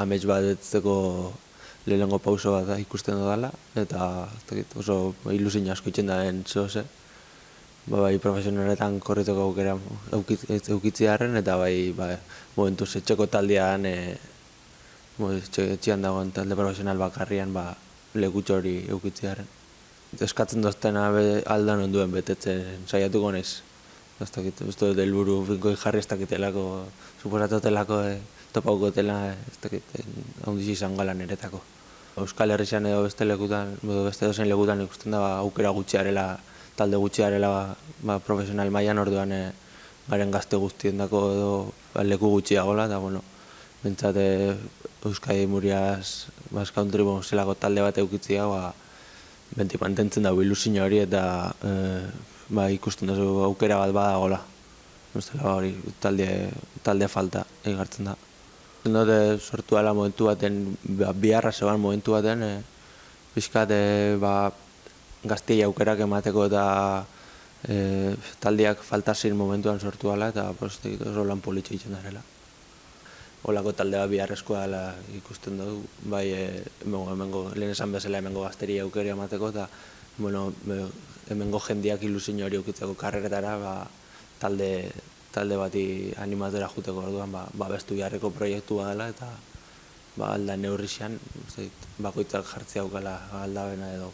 amets bat betzeko lehenengo pauso bat da ikusten dudala, eta oso ilusio asko itzen da zehose. Bai, profesionaletan korritzeko aukera eukitzearen, eta bai, momentuz etxeko taldean, etxean dagoen talde profesional bakarrian, lekutxo hori eukitzearen. Eskatzen doztena aldan onduen betetzen saiatuko naiz. Ez dut helburu finko jarri ez dakitelako, suposatutelako topauko dela, ez dakit, handiz izango lan eretako. Euskal Herrian edo beste lekutan, edo beste dozen lekutan ikusten da aukera gutxiarela, talde gutxiarela profesional mailan, orduan garen gazte guztiendako edo leku gutxiagola, eta bentsat Euskadi Murias Basque Country zelako talde bat eukitzia, beti mantentzen dago ilusio hori, eta ikusten duzu aukera bat badagola. Hori talde falta egartzen da. Dute sortu ala momentu baten, biharra zegoen momentu baten, pixkat gaztei aukerak emateko eta taldeak faltazin momentuan sortu ala, eta oso lan politxe egiten darela. Olako talde bat biharrezkoa dela ikusten dugu, lehen esan bezala hemengo gazteri aukera emateko, eta hemengo jendeak ilusio hori eukitzeko karreretara, talde bati animatera juteko orduan, bestu biharreko proiektua dela, eta alda neurrixian, bakoitzak jartzea aukala aldabena edo.